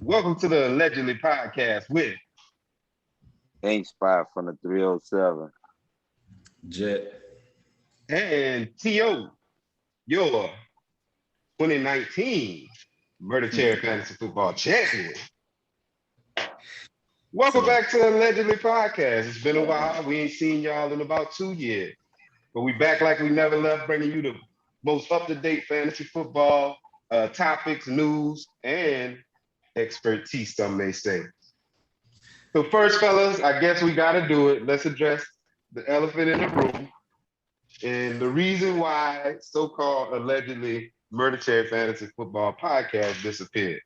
Welcome to the Allegedly Podcast with Ink Spot from the 307. Jet. and T.O., your 2019 Murder Chair Fantasy Football Champion. Welcome So back to the Allegedly Podcast. It's been a while. We ain't seen y'all in about 2 years. But we back like we never left, bringing you the most up-to-date fantasy football topics, news, and expertise, some may say. So first, fellas, I guess we got to do it. Let's address the elephant in the room and the reason why so-called allegedly Murder Chair Fantasy Football Podcast disappeared.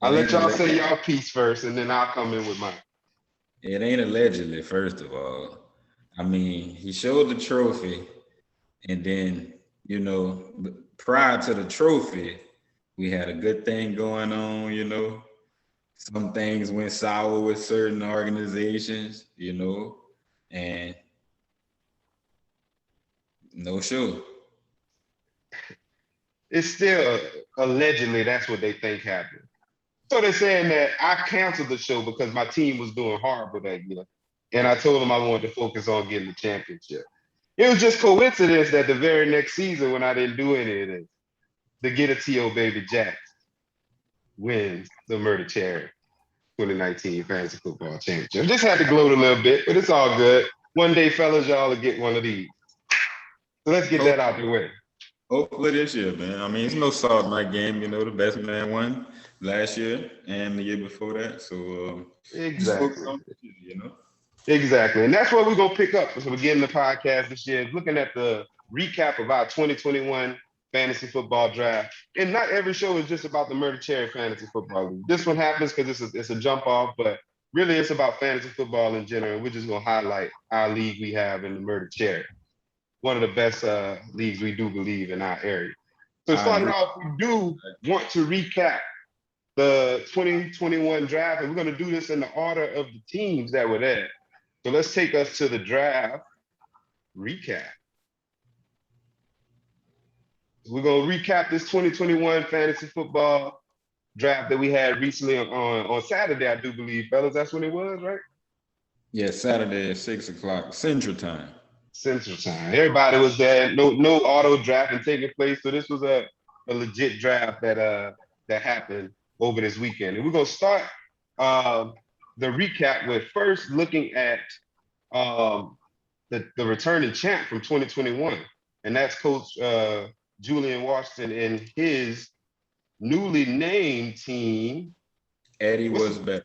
I'll it let ain't y'all alle- say y'all piece first, and then I'll come in with mine. it ain't allegedly, first of all. I mean, he showed the trophy, and then, prior to the trophy, we had a good thing going on, Some things went sour with certain organizations, and no show. It's still allegedly that's what they think happened. So they're saying that I canceled the show because my team was doing horrible that year, and I told them I wanted to focus on getting the championship. It was just coincidence that the very next season, when I didn't do any of this, the Get a T.O. Baby Jack wins the Murder Chair 2019 Fantasy Football Championship. Just had to gloat a little bit, but it's all good. One day, fellas, y'all will get one of these. So let's get that Hope- out the way. Hopefully this year, man. I mean, it's no salt in my game, the best man won last year and the year before that. So just focus Exactly. on this year. Exactly. And that's what we're going to pick up as we begin the podcast this year, is looking at the recap of our 2021 fantasy football draft. And not every show is just about the Murder Cherry Fantasy Football League. This one happens because it's a jump off, but really it's about fantasy football in general. We're just going to highlight our league we have in the Murder Cherry, one of the best leagues we do believe in our area. So I starting agree. off, we do want to recap the 2021 draft, and we're going to do this in the order of the teams that were there. So let's take us to the draft recap. We're going to recap this 2021 fantasy football draft that we had recently on Saturday, I do believe, fellas. That's when it was, right? Yeah, Saturday at 6 o'clock Central Time. Central Time. Everybody was there. No auto drafting taking place. So this was a legit draft that happened over this weekend. And we're going to start the recap with first looking at the returning champ from 2021, and that's Coach Julian Washington and his newly named team. Eddie was better.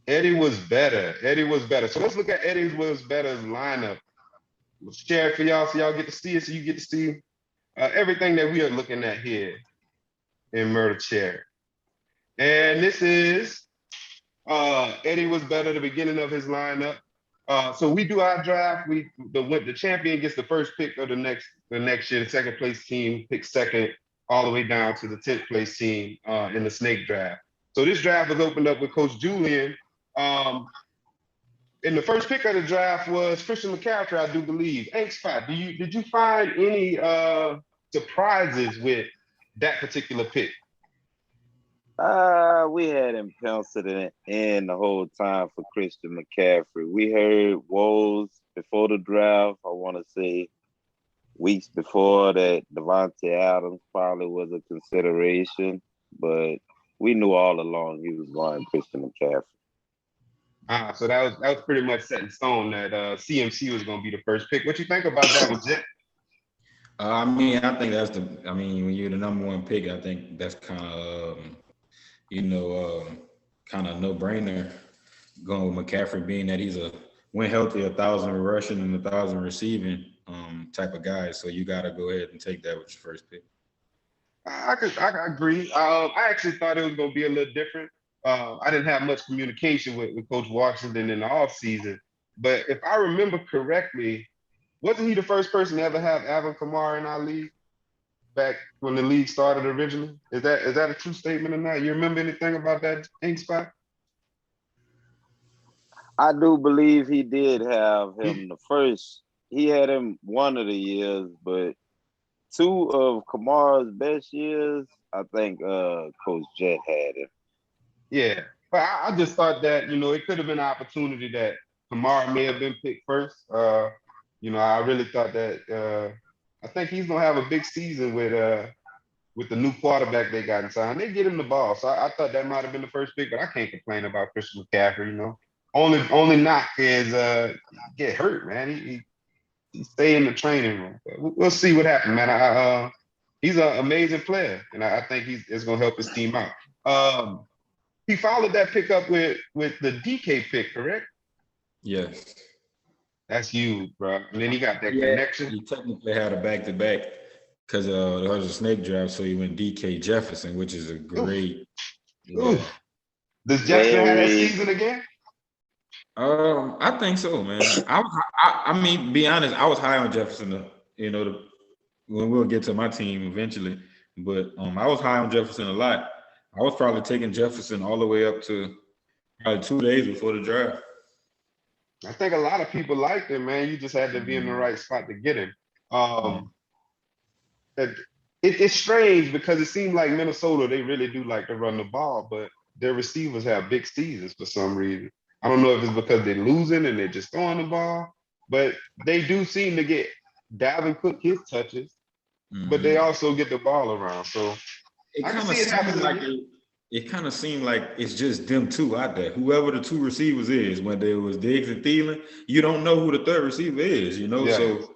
Eddie was better. Eddie was better. So let's look at Eddie was better's lineup. We'll share it for y'all so y'all get to see it, so you get to see everything that we are looking at here in Murder Chair. And this is Eddie was better at the beginning of his lineup. So we do our draft. The champion gets the first pick of the next year. The second place team picks second, all the way down to the 10th place team in the snake draft. So this draft was opened up with Coach Julian. And the first pick of the draft was Christian McCaffrey, I do believe. Ink Spot, did you find any surprises with that particular pick? We had him penciled in the whole time for Christian McCaffrey. We heard woes before the draft. I want to say weeks before that Devontae Adams probably was a consideration, but we knew all along he was going Christian McCaffrey. So that was pretty much set in stone that CMC was going to be the first pick. What you think about that one, Jet? I think when you're the number one pick, I think that's kind of, kind of no-brainer going with McCaffrey, being that he's when healthy, 1,000 rushing and 1,000 receiving type of guy. So you got to go ahead and take that with your first pick. I agree. I actually thought it was going to be a little different. I didn't have much communication with Coach Washington in the offseason, but if I remember correctly, wasn't he the first person to ever have Alvin Kamara in our league back when the league started originally? Is that a true statement or not? You remember anything about that, Ink Spot? I do believe he did have him the first. He had him one of the years, but two of Kamara's best years, I think Coach Jet had him. Yeah, but I just thought that it could have been an opportunity that Kamara may have been picked first. I really thought that. I think he's gonna have a big season with the new quarterback they got inside. They get him the ball, so I thought that might have been the first pick. But I can't complain about Christian McCaffrey. Only knock is he get hurt, man. He stay in the training room. But we'll see what happens, man. He's an amazing player, and I think it's gonna help his team out. Um, he followed that pick up with the DK pick, correct? Yes. That's huge, bro. And then he got that Yeah, connection. he technically had a back to back because there was a snake draft, so he went DK Jefferson, which is a Oof, great. Yeah. oof. Does Jefferson have that Very. season again? I think so, man. I mean, be honest, I was high on Jefferson. When we'll get to my team eventually, but I was high on Jefferson a lot. I was probably taking Jefferson all the way up to probably 2 days before the draft. I think a lot of people liked him, man. You just had to be in the Mhm. right spot to get him. Yeah. Um, it, it's strange because it seems like Minnesota, they really do like to run the ball, but their receivers have big seasons for some reason. I don't know if it's because they're losing and they're just throwing the ball, but they do seem to get Dalvin Cook his touches, but they Mhm. also get the ball around. So It I can kind of see it seemed happening like again. it kind of seemed like it's just them two out there. Whoever the two receivers is, whether it was Diggs and Thielen, you don't know who the third receiver is. Yeah. So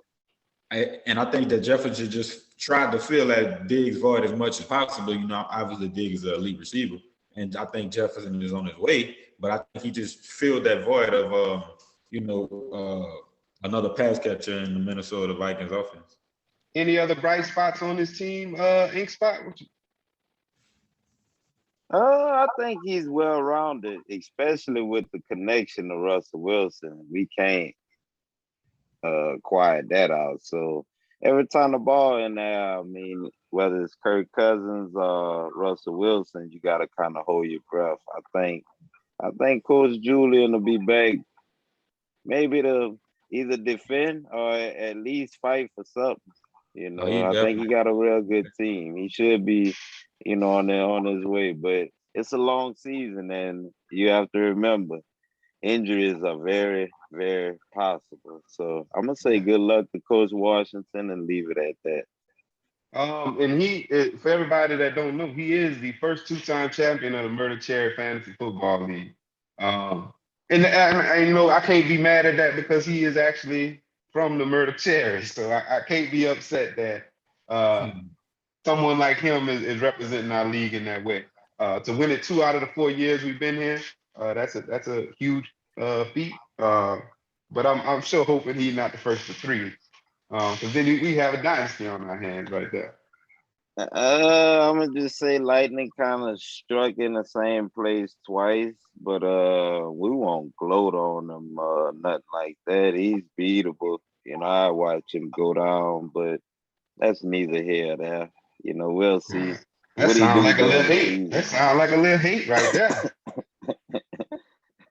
I think that Jefferson just tried to fill that Diggs void as much as possible. Obviously Diggs is an elite receiver, and I think Jefferson is on his way. But I think he just filled that void of another pass catcher in the Minnesota Vikings offense. Any other bright spots on this team, Ink Spot? I think he's well rounded, especially with the connection to Russell Wilson. We can't quiet that out. So every time the ball in there, I mean, whether it's Kirk Cousins or Russell Wilson, you got to kind of hold your breath. I think Coach Julian will be back, maybe to either defend or at least fight for something. Oh, he I think definitely. he got a real good team. He should be, on his way. But it's a long season, and you have to remember injuries are very, very possible. So I'm gonna say Yeah. good luck to Coach Washington and leave it at that. And for everybody that don't know, he is the first two-time champion of the Murder Cherry Fantasy Football League. Um, and I can't be mad at that because he is actually from the Murder Cherry, so I can't be upset that uh, someone like him is representing our league in that way. To win it 2 out of the 4 years we've been here, that's a huge feat. But I'm sure hoping he's not the first for three, because then we have a dynasty on our hands right there. I'm gonna just say Lightning kind of struck in the same place twice, but we won't gloat on him, nothing like that. He's beatable. I watch him go down, but that's neither here nor there. We'll see That what he sounds do like a little during the hate. That season. sounds like a little hate right there.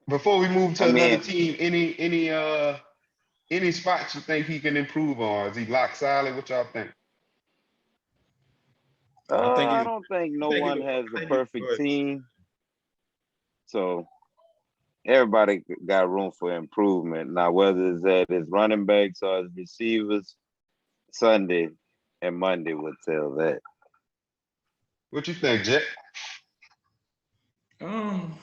Before we move I to another mean, team, any spots you think he can improve on? Is he lock solid? What y'all think? I think I he's. don't think I no think he's. one has a I think he's perfect good. team, so everybody got room for improvement. Now, whether it's at his running backs or his receivers, Sunday and Monday would tell that. What you think, Jet? Um,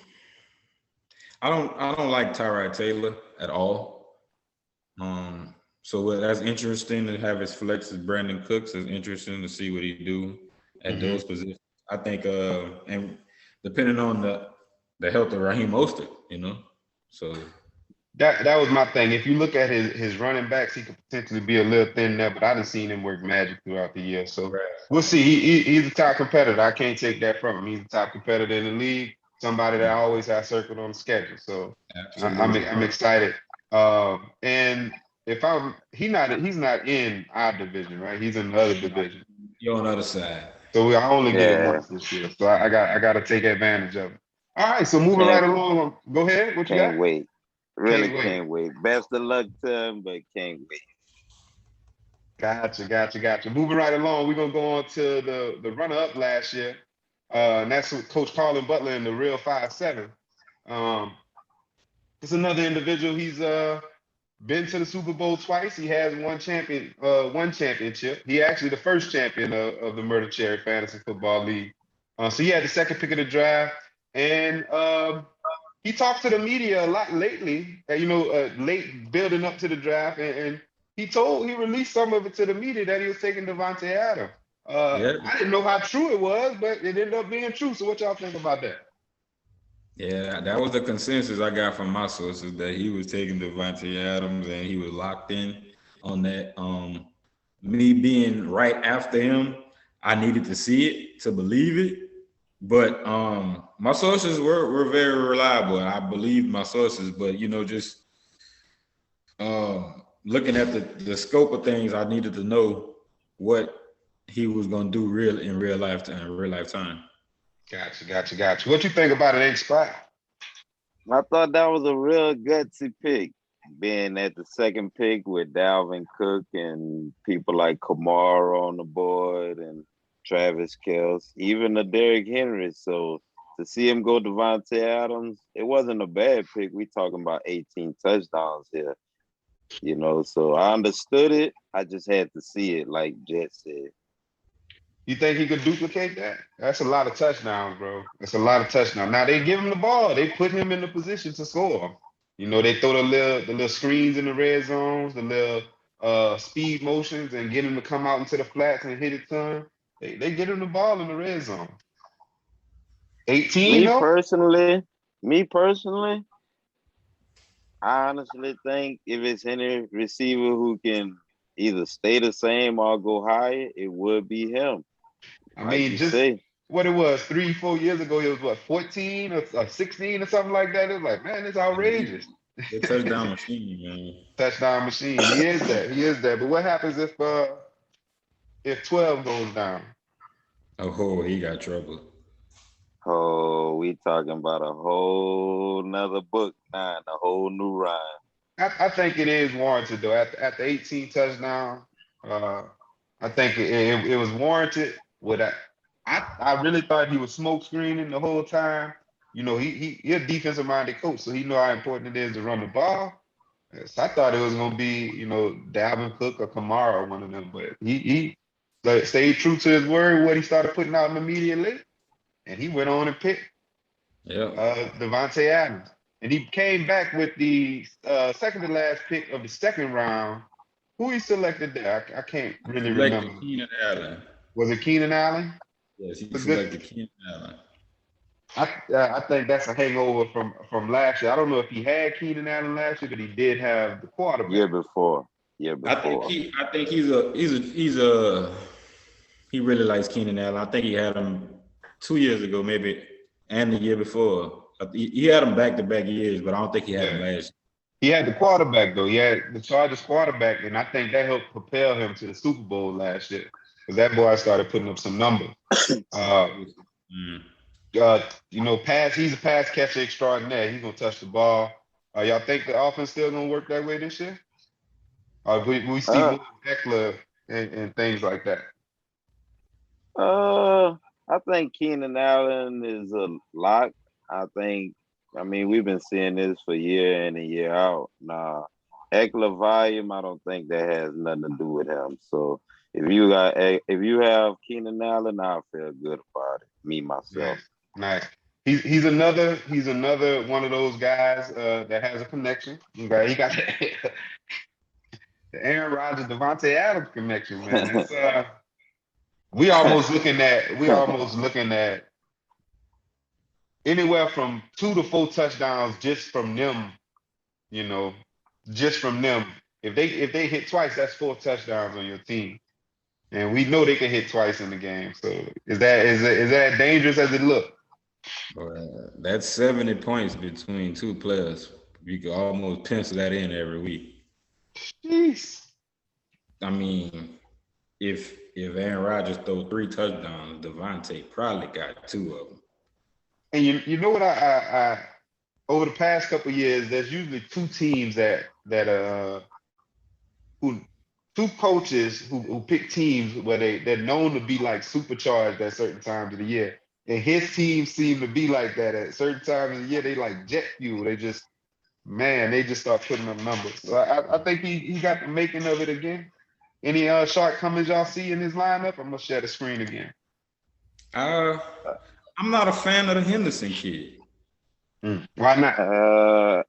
I don't like Tyrod Taylor at all. That's interesting to have his flex as Brandon Cooks. It's interesting to see what he do at Hmm. those positions. I think, and depending on the health of Raheem Mostert. So That was my thing. If you look at his running backs, he could potentially be a little thin there, but I done seen him work magic throughout the year. So right. we'll see. He's a top competitor. I can't take that from him. He's a top competitor in the league. Somebody that I always have circled on the schedule. So Absolutely. I'm excited. And if he's not in our division, right? He's in the other division. You're on the other side. So I only get it Yeah, once this year. So I got to take advantage of it. All right. So moving right can't along. Go ahead. What you can't got? wait. Really Can't wait. can't wait. Best of luck to him, but can't wait. Gotcha. Moving right along, we're gonna go on to the runner-up last year. And that's with Coach Carlin Butler and the Real 5-7. Um, it's another individual. He's been to the Super Bowl twice. He has one championship. He actually the first champion of the Murder Cherry Fantasy Football League. So he had the second pick of the draft, and he talked to the media a lot lately. Late building up to the draft, and he released some of it to the media that he was taking Devontae Adams. Yeah, I didn't know how true it was, but it ended up being true. So what y'all think about that? yeah, that was the consensus I got from my sources that he was taking Devontae Adams and he was locked in on that. Me being right after him, I needed to see it to believe it. But my sources were very reliable, and I believed my sources. But just looking at the scope of things, I needed to know what he was gonna do in real lifetime. Gotcha. What you think about it, Ain't Spot? I thought that was a real gutsy pick, being at the second pick with Dalvin Cook and people like Kamara on the board and Travis Kelce, even the Derrick Henry. So to see him go Devontae Adams, it wasn't a bad pick. We talking about 18 touchdowns here, So I understood it. I just had to see it, like Jet said. You think he could duplicate that? That's a lot of touchdowns, bro. That's a lot of touchdowns. Now they give him the ball. They put him in the position to score. They throw the little screens in the red zones, the little speed motions, and get him to come out into the flats and hit it ton. They get him the ball in the red zone. 18 Me though? personally, me personally, I honestly think if it's any receiver who can either stay the same or go higher, it would be him. I Like mean, you just say, what it was 3, 4 years ago, it was what, 14 or 16 or something like that. It was like, man, it's outrageous. The touchdown machine, man. Touchdown machine. He is that. He is that. But what happens if 12 goes down? Oh, he got trouble. oh, we talking about a whole nother book now, a whole new rhyme. I think it is warranted though. At the 18 touchdown, uh, I think it was warranted. I really thought he was smoke screening the whole time. He a defensive minded coach, so he know how important it is to run the ball. So I thought it was gonna be Dalvin Cook or Kamara or one of them, but he like, stayed true to his word. What he started putting out in the media late, and he went on and picked Yep. Devontae Adams. And he came back with the second to last pick of the second round. Who he selected there? I can't really Selected remember. Keenan Allen. Was it Keenan Allen? Yes, he It's a good. selected Keenan Allen. I think that's a hangover from last year. I don't know if he had Keenan Allen last year, but he did have the Year quarterback. before. Year I think before. he really likes Keenan Allen. I think he had him 2 years ago, maybe, and the year before. He had him back-to-back years, but I don't think he had him Yeah. last. He had the quarterback though. He had the Chargers quarterback, and I think that helped propel him to the Super Bowl last year because that boy started putting up some numbers. Uh, Mm. He's a pass catcher extraordinaire. He's gonna touch the ball. Y'all think the offense still gonna work that way this year? We see Uh, more Eckler and things like that. I think Keenan Allen is a lock. I mean, we've been seeing this for year in and year out. Nah, Eckler volume, I don't think that has nothing to do with him. So if you have Keenan Allen, I feel good about it. Me myself. Nice. He's another one of those guys that has a connection. Okay, he got the Aaron Rodgers, Devontae Adams connection, man. It's we almost looking at anywhere from 2 to 4 touchdowns just from them, you know, just from them. If they hit twice, that's 4 touchdowns on your team. And we know they can hit twice in the game. So is that dangerous as it looks? That's 70 points between two players. You could almost pencil that in every week. Jeez. I mean, if Aaron Rodgers throw 3 touchdowns, Devontae probably got 2 of them. And you know what I over the past couple of years, there's usually 2 teams who 2 coaches who pick teams where they're known to be like supercharged at certain times of the year. And his team seem to be like that at certain times of the year. They like jet fuel. They just, man, they just start putting up numbers. So I think he got the making of it again. Any shortcomings y'all see in his lineup? I'm gonna share the screen again. I'm not a fan of the Henderson kid. Why not?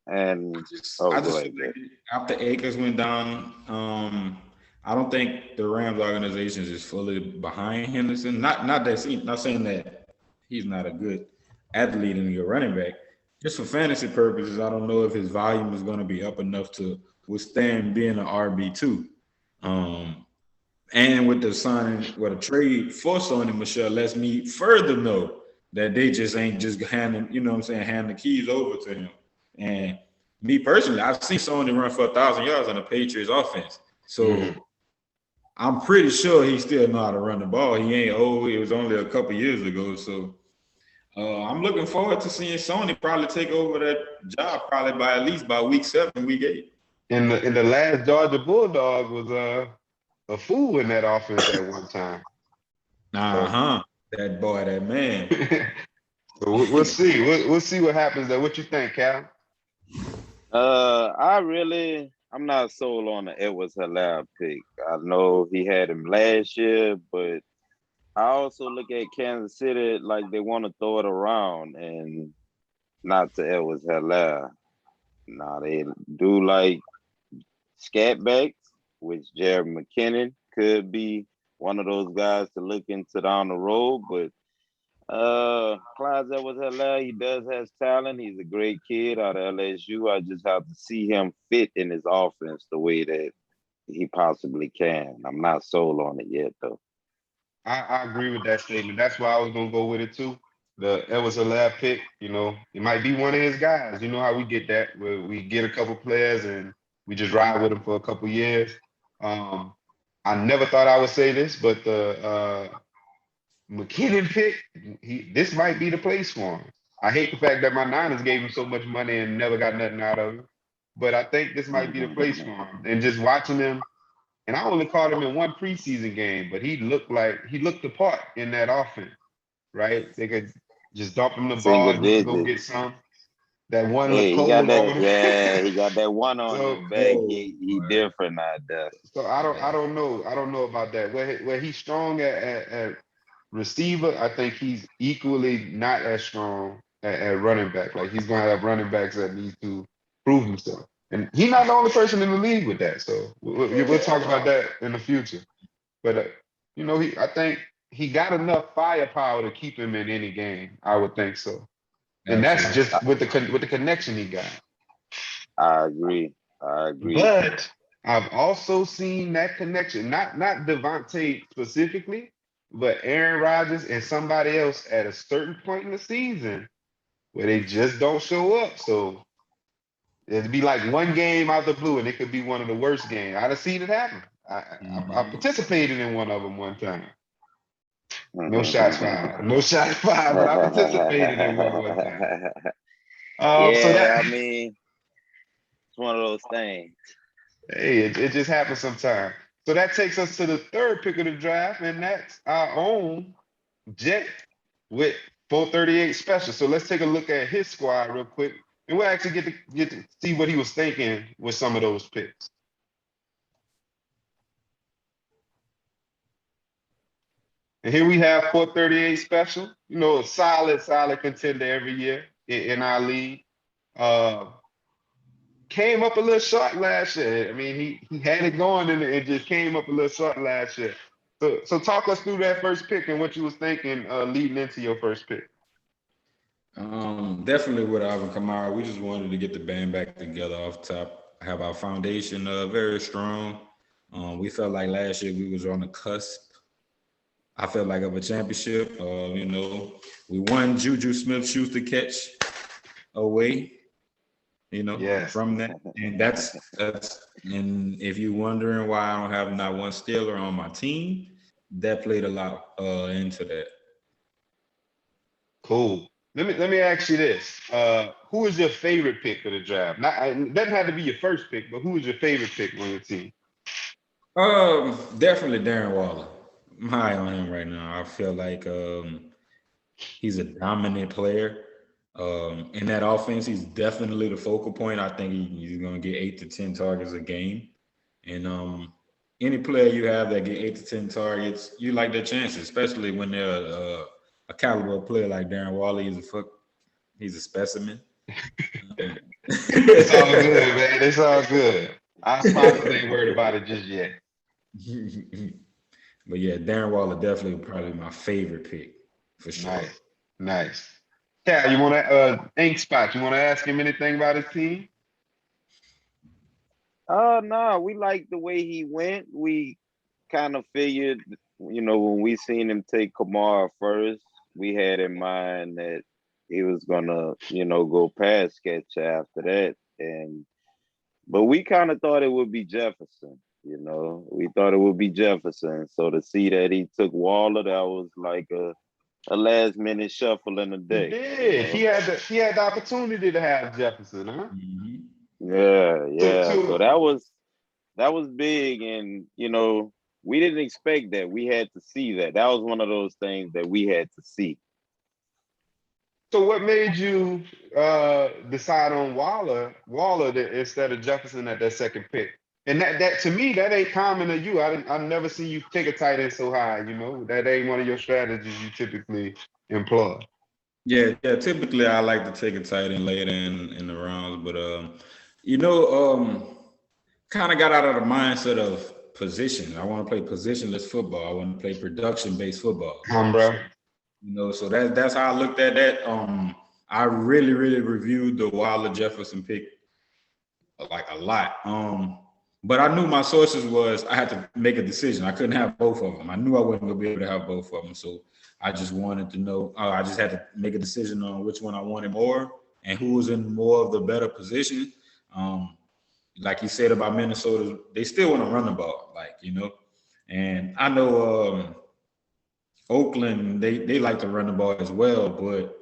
And I go just ahead. feel like after Akers went down, I don't think the Rams organization is fully behind Henderson. Not saying that he's not a good athlete and a good running back. Just for fantasy purposes, I don't know if his volume is going to be up enough to withstand being an RB2. And with the trade for Sony Michel lets me further know that they just ain't just handing, hand the keys over to him. And me personally, I've seen Sony run for 1,000 yards on the Patriots offense. So I'm pretty sure he still know how to run the ball. He ain't old. It was only a couple years ago. So I'm looking forward to seeing Sony probably take over that job probably by at least by week 7, week 8. In the last Georgia Bulldog was a fool in that offense at one time. That boy, that man. So we'll see. We'll see what happens there. What you think, Cal? I'm not sold on the Edwards-Helaire pick. I know he had him last year, but I also look at Kansas City like they want to throw it around and not to Edwards-Helaire. Now they do like scat backs, which Jared McKinnon could be one of those guys to look into down the road, but Clyde Edwards-Helaire, he does have talent. He's a great kid out of LSU. I just have to see him fit in his offense the way that he possibly can. I'm not sold on it yet, though. I agree with that statement. That's why I was gonna go with it too. The Edwards-Helaire pick, it might be one of his guys. You know how we get that, where we get a couple players and we just ride with them for a couple years. I never thought I would say this, but the McKinnon pick, this might be the place for him. I hate the fact that my Niners gave him so much money and never got nothing out of him, but I think this might be the place for him. And just watching him, and I only caught him in one preseason game, but he looked the part in that offense, right? They could just dump him the Single ball, he could go digits. get some. That one Hey, looked he got cold that. on him. Yeah, he got that one on So, his back. He different out there. So I don't know about that. Where he's strong at receiver, I think he's equally not as strong at running back. Like he's gonna have running backs that need to prove himself, and he's not the only person in the league with that. So we'll talk about that in the future. But I think he got enough firepower to keep him in any game. I would think so, and that's just with the connection he got. I agree. But I've also seen that connection, not Devontae specifically, but Aaron Rodgers and somebody else at a certain point in the season where they just don't show up. So it'd be like one game out the blue, and it could be one of the worst games. I've seen it happen. I participated in one of them one time. No shots fired. No shots fired, but I participated in one time. I mean, it's one of those things. Hey, it just happens sometimes. So that takes us to the third pick of the draft, and that's our own Jet with 438 special. So let's take a look at his squad real quick, and we'll actually get to see what he was thinking with some of those picks. And here we have 438 special. A solid contender every year in our league. Came up a little short last year. I mean, he had it going and it just came up a little short last year. So talk us through that first pick and what you was thinking leading into your first pick. Definitely with Alvin Kamara. We just wanted to get the band back together off top. Have our foundation very strong. We felt like last year we was on the cusp. I felt like of a championship. We won Juju Smith-Schuster catch away. Yes. From that. And that's and if you're wondering why I don't have not one Steeler on my team, that played a lot into that. Cool. Let me ask you this. Who is your favorite pick of the draft? It doesn't have to be your first pick, but who is your favorite pick on your team? Definitely Darren Waller. I'm high on him right now. I feel like He's a dominant player. In that offense, he's definitely the focal point. I think he's going to get 8 to 10 targets a game. And any player you have that get 8 to 10 targets, you like their chances, especially when they're a caliber player like Darren Waller. He's a specimen. It's all good, man. It's all good. Our sponsors ain't worried about it just yet. But yeah, Darren Waller definitely probably my favorite pick for sure. Nice, nice. Cal, you want to Ink Spot? You want to ask him anything about his team? No, we like the way he went. We kind of figured, when we seen him take Kamara first, we had in mind that he was gonna, go past Sketch after that. But we kind of thought it would be Jefferson. We thought it would be Jefferson. So to see that he took Waller, that was like a last minute shuffle in the He deck. did. He had the opportunity to have Jefferson, huh? Mm-hmm. Yeah. So that was big, and we didn't expect that. We had to see that. That was one of those things that we had to see. So what made you decide on Waller instead of Jefferson at that second pick? And that to me, that ain't common to you. I've never seen you take a tight end so high. That ain't one of your strategies you typically employ. Yeah. Typically, I like to take a tight end later in the rounds, but kind of got out of the mindset of position. I want to play positionless football. I want to play production-based football. Bro. So that's how I looked at that. I really, really reviewed the Waller Jefferson pick like a lot. But I knew my sources was I had to make a decision. I couldn't have both of them. I knew I wasn't gonna be able to have both of them. So I just wanted to know. I just had to make a decision on which one I wanted more and who was in more of the better position. Like you said about Minnesota, they still want to run the ball, And I know Oakland, they like to run the ball as well, but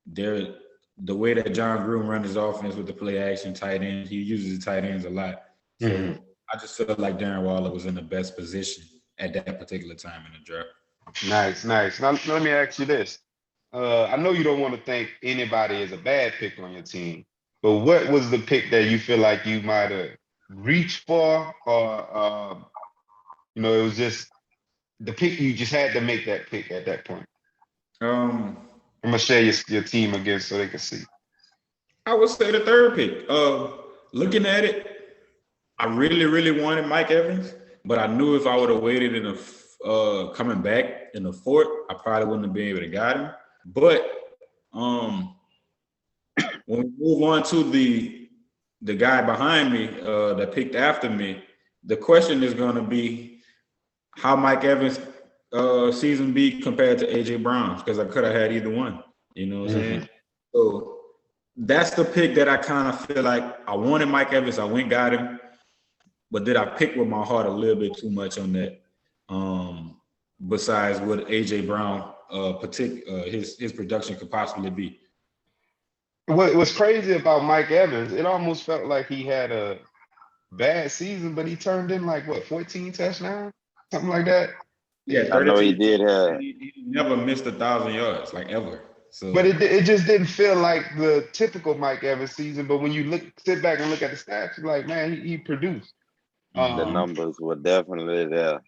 the way that John Gruden runs his offense with the play action tight end, he uses the tight ends a lot. So I just felt like Darren Waller was in the best position at that particular time in the draft. Nice. Now let me ask you this. I know you don't want to think anybody is a bad pick on your team, but what was the pick that you feel like you might have reached for, or it was just the pick you just had to make that pick at that point? I'm gonna share your team again so they can see. I would say the third pick. Looking at it, I really, really wanted Mike Evans, but I knew if I would have waited in coming back in the fourth, I probably wouldn't have been able to get him. But when we move on to the guy behind me that picked after me, the question is going to be how Mike Evans' season be compared to AJ Brown's, because I could have had either one. You know what I'm saying? So that's the pick that I kind of feel like I wanted Mike Evans. I went got him, but did I pick with my heart a little bit too much on that? Besides what AJ Brown, his production could possibly be. What's crazy about Mike Evans? It almost felt like he had a bad season, but he turned in 14 touchdowns, something like that. Yeah, I know he did have. He never missed 1,000 yards, ever. So, but it just didn't feel like the typical Mike Evans season. But when you sit back and look at the stats, you're like, man, he produced. The numbers were definitely there,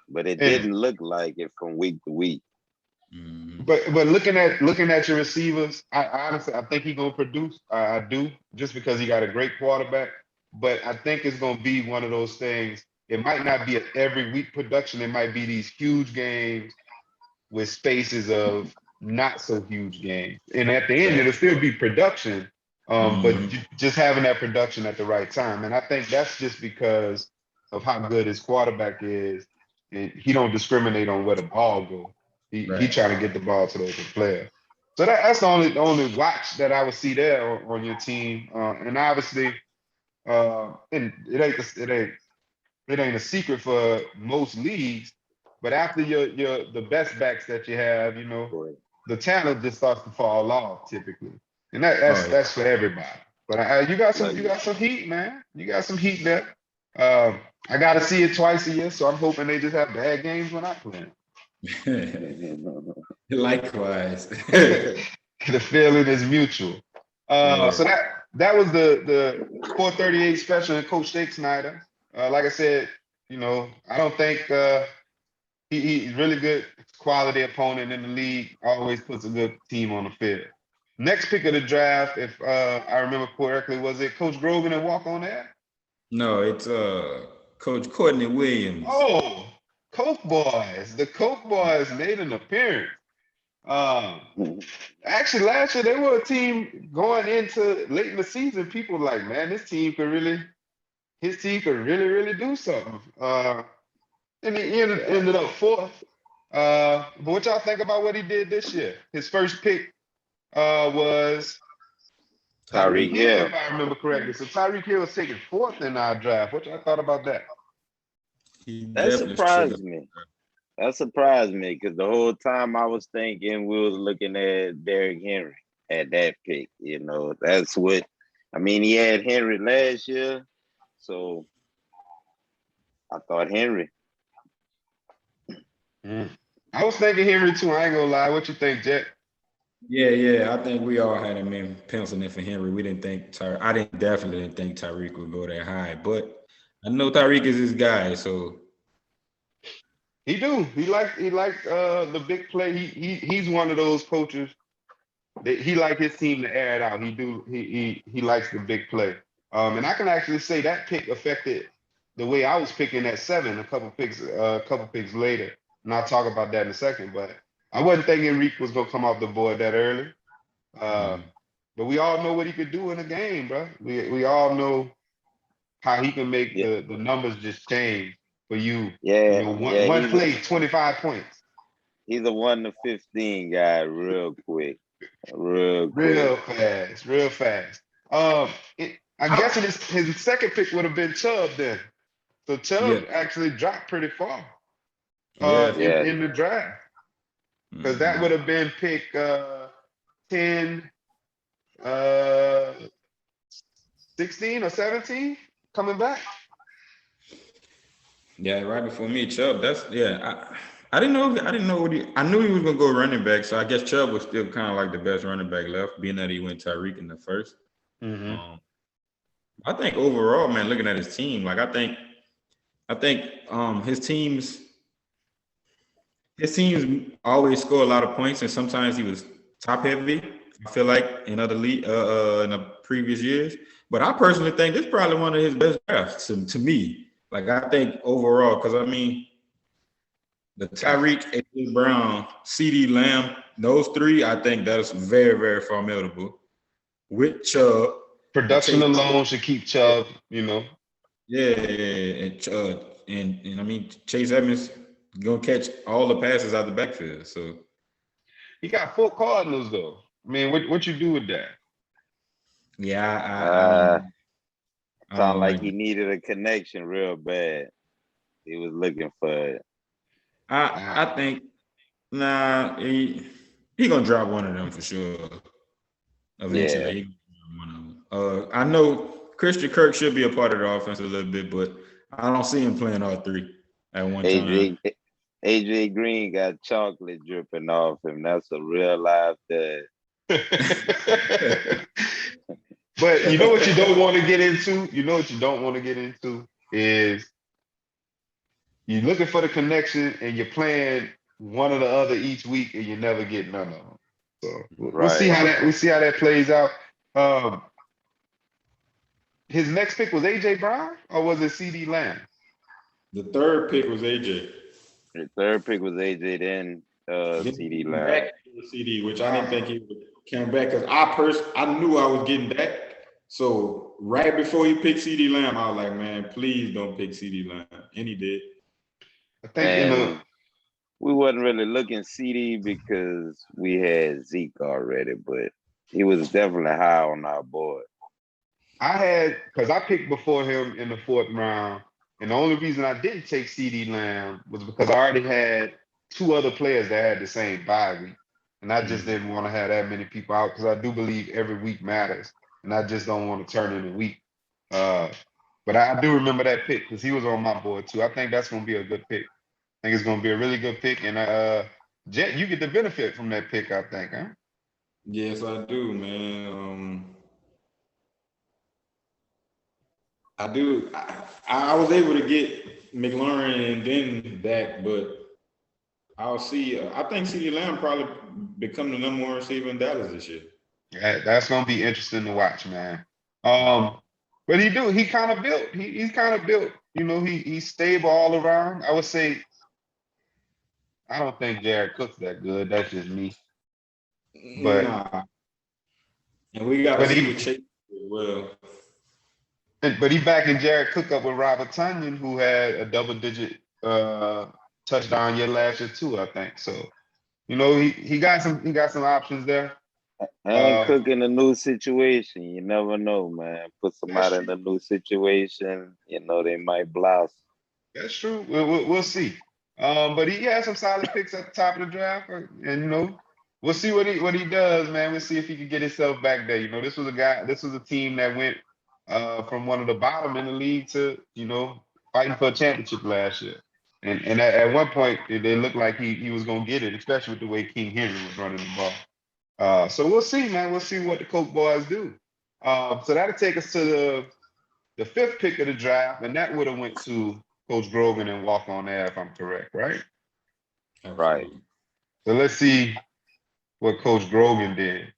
but it didn't look like it from week to week. But looking at your receivers, I honestly think he's gonna produce. I do, just because he got a great quarterback. But I think it's gonna be one of those things. It might not be an every week production. It might be these huge games with spaces of not so huge games. And at the end, it'll still be production, but just having that production at the right time. And I think that's just because of how good his quarterback is. And he don't discriminate on where the ball goes. He trying to get the ball to the open player. So that's the only watch that I would see there on your team. And obviously, and it ain't a secret for most leagues, but after the best backs that you have, the talent just starts to fall off typically, and that's for everybody. But you got some heat, man. You got some heat there. I got to see it twice a year, so I'm hoping they just have bad games when I play. Likewise. The feeling is mutual. So Yeah. that was the 438 special and Coach Shake Snyder. Like I said, I don't think he's really good quality opponent in the league. Always puts a good team on the field. Next pick of the draft, if I remember correctly, was it Coach Grogan and walk on there? No, it's Coach Courtney Williams. Oh, Coke Boys. The Coke Boys made an appearance. Um, Actually, last year they were a team going into late in the season. People were like, man, his team could really, really do something. And he ended up fourth. But what y'all think about what he did this year? His first pick was Tyreek Tyreek Hill, Hill. if I remember correctly. So Tyreek Hill was taken fourth in our draft. What y'all thought about that? He That definitely shook up. surprised me. That surprised me because the whole time I was thinking we was looking at Derrick Henry at that pick. That's what I mean. He had Henry last year, so I thought Henry. I was thinking Henry too. I ain't gonna lie. What you think, Jet? Yeah. I think we all had him in penciling in for Henry. We didn't think I definitely didn't think Tyreek would go that high, but I know Tyreek is his guy, so He do. He like the big play. He's one of those coaches that he like his team to air it out. He likes the big play. And I can actually say that pick affected the way I was picking at 7 a couple picks later. And I'll talk about that in a second. But I wasn't thinking Reek was gonna come off the board that early. Uh, but we all know what he could do in a game, bro. We all know how he can make Yeah, the numbers just change for you. yeah, yeah. One play, 25 points. He's a 1 to 15 guy, real quick, real quick. Real fast, real fast. I'm guessing his second pick would have been Chubb then. So yeah, Chubb actually dropped pretty far yeah. Yeah, in the draft because that would Mhm. have been pick 10, uh, 16 or 17 coming back. Yeah, right before me, Chubb. I didn't know. I didn't know what he. I knew he was gonna go running back, so I guess Chubb was still kind of like the best running back left, being that he went Tyreek in the first. Mm-hmm. Um, I think overall, man, looking at his team, like I think his teams always score a lot of points, and sometimes he was top heavy. I feel like in other league, in the previous years. But I personally think this is probably one of his best drafts to me. Like I think overall, because I mean, the Tyreek, A.J. Brown, C.D. Lamb, those three, I think that's very, very formidable. With Chubb, and Production Chase, alone should keep Chubb. and I mean Chase Edmonds gonna catch all the passes out the backfield. So He got 4 Cardinals though. I mean, what you do with that? yeah, I uh, don't I sound don't like like he that. needed a connection real bad. He was looking for it. Uh, I think he gonna drop one of them for sure. Eventually, Yeah, he gonna drop one of them. I know Christian Kirk should be a part of the offense a little bit, but I don't see him playing all three at one time. AJ AJ Green got chocolate dripping off him. That's a real life dad. but you know what you don't want to get into? You know what you don't want to get into is you're looking for the connection and you're playing one or the other each week and you never get none of them. So we'll see Right. how that plays out. Um, his next pick was AJ Brown or was it CD Lamb? The third pick was AJ. The third pick was AJ, then Then CD he came Lamb. back to the CD, which I didn't Ah, think he would come back because I knew I was getting that. So right before he picked CD Lamb, I was like, man, please don't pick CD Lamb. And he did. I think in the And we wasn't really looking CD because we had Zeke already, but he was definitely high on our board. I had because I picked before him in the 4th round, and the only reason I didn't take CD Lamb was because I already had 2 other players that had the same bye week, and I just didn't want to have that many people out because I do believe every week matters, and I just don't want to turn in a week. Uh, but I do remember that pick because he was on my board too. I think that's going to be a good pick. I think it's going to be a really good pick, and Jet, you get the benefit from that pick, I think, huh? Yes, I do, man. I do. I was able to get McLaurin and then Dak, but I'll see. I think CeeDee Lamb probably become the number one receiver in Dallas this year. That's gonna be interesting to watch, man. But he kind of built. He's kind of built. You know, he's stable all around. I would say I don't think Jared Cook's that good. That's just me. But Nah, and we got to but see he what Chase as well. but he backing Jared Cook up with Robert Tonyan, who had a double-digit touchdown year last year too, I think. So you know he got some options there. And Cook in a new situation. You never know, man. Put That's somebody in true. a new situation, they might blossom. That's true. We'll see. But he has some solid picks at the top of the draft, and you know, we'll see what he does, man. We'll see if he can get himself back there. You know, this was a team that went from one of the bottom in the league to fighting for a championship last year, and at one point they looked like he was gonna get it, especially with the way King Henry was running the ball. So we'll see, man. We'll see what the Coke boys do. So that'll take us to the fifth pick of the draft, and that would have went to Coach Grogan and Walk On Air, if I'm correct, right? Right. Absolutely. So let's see what Coach Grogan did.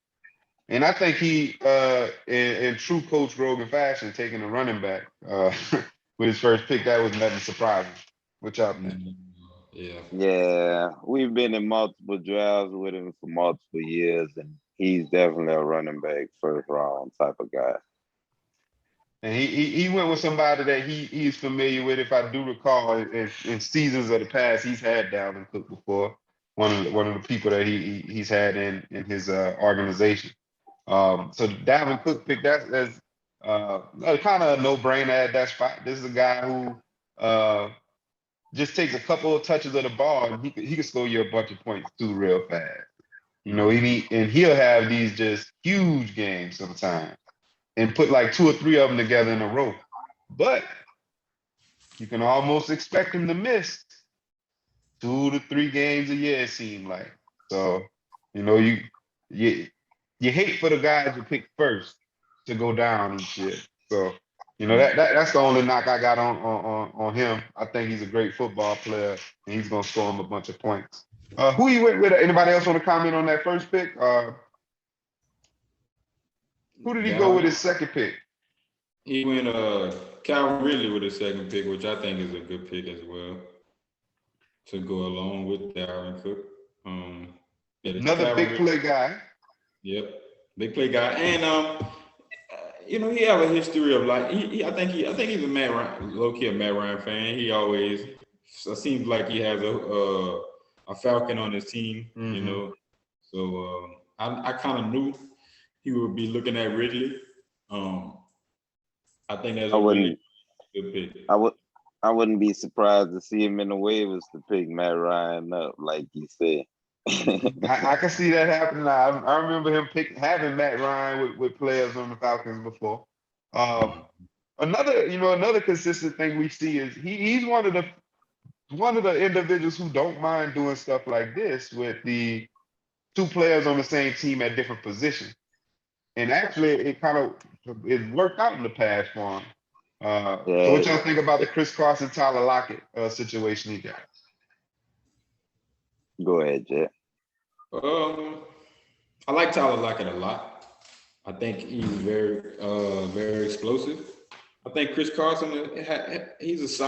And I think he, in true Coach Grogan fashion, taking a running back with his first pick, that was nothing surprising. What y'all think? Yeah. Yeah, we've been in multiple drafts with him for multiple years, and he's definitely a running back, first round type of guy. And he went with somebody that he's familiar with. If I do recall, in seasons of the past, he's had Dalvin Cook before. One of the people that he's had in his organization. So Dalvin Cook picked that as kind of a no-brainer at that spot. This is a guy who just takes a couple of touches of the ball and he can score you a bunch of points too real fast. You know, and he'll have these just huge games sometimes and put like two or three of them together in a row. But you can almost expect him to miss 2 to 3 games a year, it seems like. So, you know, you you hate for the guys you pick first to go down each year. So, you know, that's the only knock I got on him. I think he's a great football player and he's gonna score him a bunch of points. Who you went with? Anybody else want to comment on that first pick? Who did he go with his second pick? He went Calvin Ridley with his second pick, which I think is a good pick as well to go along with Dalvin Cook. Another big play guy. Yep, big play guy, and he have a history of like I think he's a Matt Ryan, low key a Matt Ryan fan. He always seems like he has a Falcon on his team, Mm-hmm. So I kind of knew he would be looking at Ridley. I think that's a really good pick. I wouldn't be surprised to see him in the waivers to pick Matt Ryan up, like you said. I can see that happening. I remember him having Matt Ryan with players on the Falcons before. Another consistent thing we see is he's one of the individuals who don't mind doing stuff like this with the two players on the same team at different positions. And actually, it worked out in the past for him. So what y'all think about the Chris Carson, Tyler Lockett situation he got? Go ahead, Jet. I like Tyler Lockett a lot. I think he's very, very explosive. I think Chris Carson, he's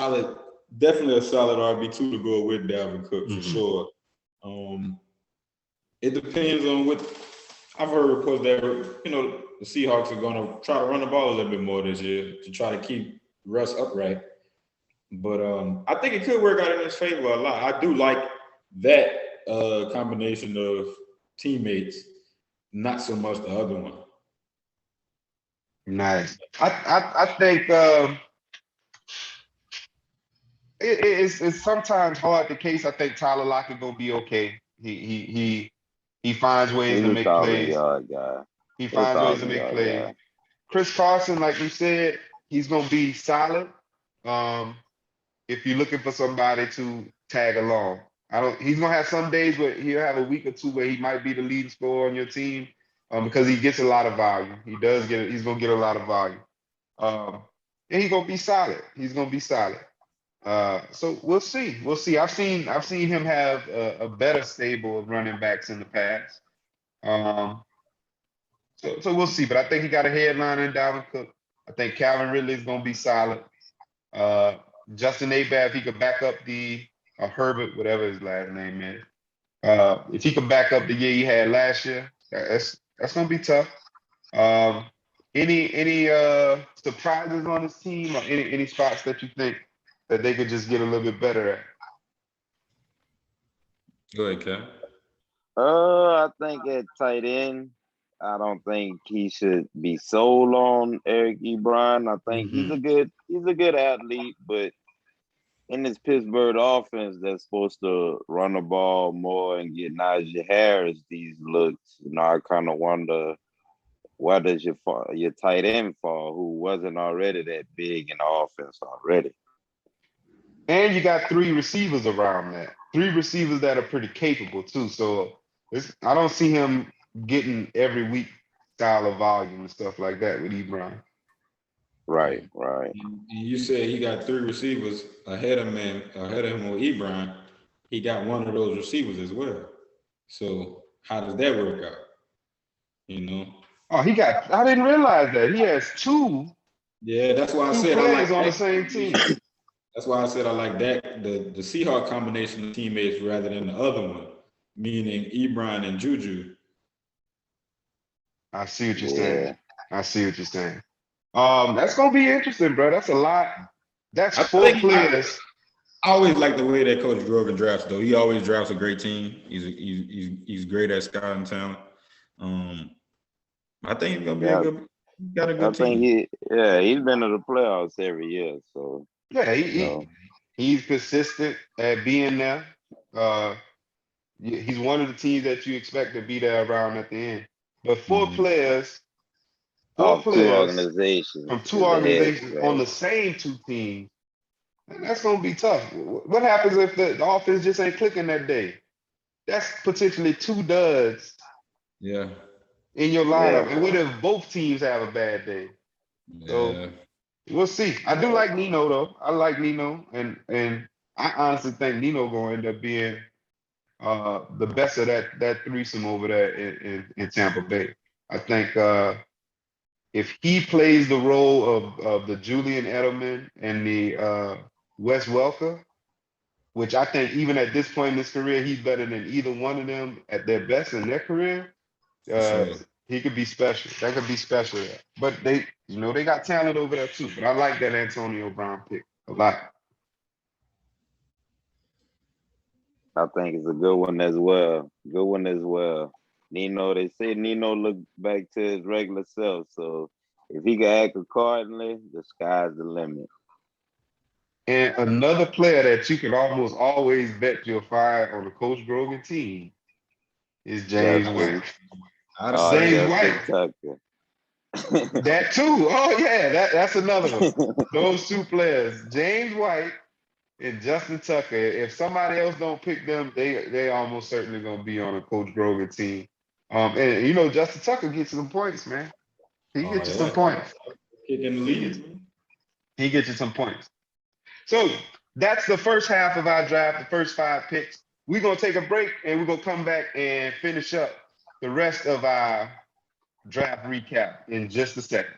definitely a solid RB2 to go with Dalvin Cook for sure. It depends on what I've heard reports that the Seahawks are going to try to run the ball a little bit more this year to try to keep Russ upright. But I think it could work out in his favor a lot. I do like that combination of teammates, not so much the other one. Nice. I think it's sometimes hard the case. I think Tyler Lockett gonna be okay. He finds ways to make plays. Yard guy. He finds ways to make plays. Guy. Chris Carson, like you said, he's gonna be solid. If you're looking for somebody to tag along, He's gonna have some days where he'll have a week or two where he might be the leading scorer on your team, because he gets a lot of volume. He does get it. He's gonna get a lot of volume. Um, and he's gonna be solid. He's gonna be solid. So we'll see. We'll see. I've seen him have a better stable of running backs in the past. Um, so we'll see. But I think he got a headliner in Dalvin Cook. I think Calvin Ridley is gonna be solid. Uh, Justin Abab, if he could back up the Herbert, whatever his last name is. If he could back up the year he had last year, that's gonna be tough. Um, any surprises on his team, or any spots that you think that they could just get a little bit better at? Go ahead, Kev. I think at tight end, I don't think he should be sold on Eric Ebron. I think he's a good athlete, but in this Pittsburgh offense that's supposed to run the ball more and get Najee Harris these looks, I kind of wonder, why does your tight end fall, who wasn't already that big in the offense already? And you got three receivers around that. Three receivers that are pretty capable too. So I don't see him getting every week style of volume and stuff like that with Ebron. Right. And you said he got three receivers ahead of him with Ebron. He got one of those receivers as well. So how does that work out? Oh, I didn't realize that. He has two Yeah, that's why I said I players like on the that. same team. That's why I said I like that, the Seahawk combination of teammates rather than the other one, meaning Ebron and Juju. I see what you're saying. That's gonna be interesting, bro. That's a lot. That's I four think players. I always like the way that Coach Grogan drafts, though. He always drafts a great team. He's great at scouting talent. I think he's gonna be got a good team. He's been to the playoffs every year. So Yeah, he's consistent at being there. He's one of the teams that you expect to be there around at the end. But four players two organizations from two organizations on the same two teams, that's gonna be tough. What happens if the offense just ain't clicking that day? That's potentially two duds. Yeah. In your lineup. And what if both teams have a bad day? So we'll see. I do like Nino though. I like Nino, and I honestly think Nino gonna end up being the best of that threesome over there in Tampa Bay. I think if he plays the role of the Julian Edelman and the Wes Welker, which I think even at this point in his career, he's better than either one of them at their best in their career. He could be special. That could be special. But they got talent over there too. But I like that Antonio Brown pick a lot. I think it's a good one as well. Nino, they say Nino look back to his regular self. So if he can act accordingly, the sky's the limit. And another player that you can almost always bet you'll find on the Coach Grogan team is James White. James White. That too. Oh yeah, that's another one. Those two players, James White and Justin Tucker. If somebody else don't pick them, they almost certainly gonna be on a Coach Grogan team. And Justin Tucker gets some points, man. He gets you some points. He gets you some points. So that's the first half of our draft, the first 5 picks. We're gonna take a break and we're gonna come back and finish up the rest of our draft recap in just a second.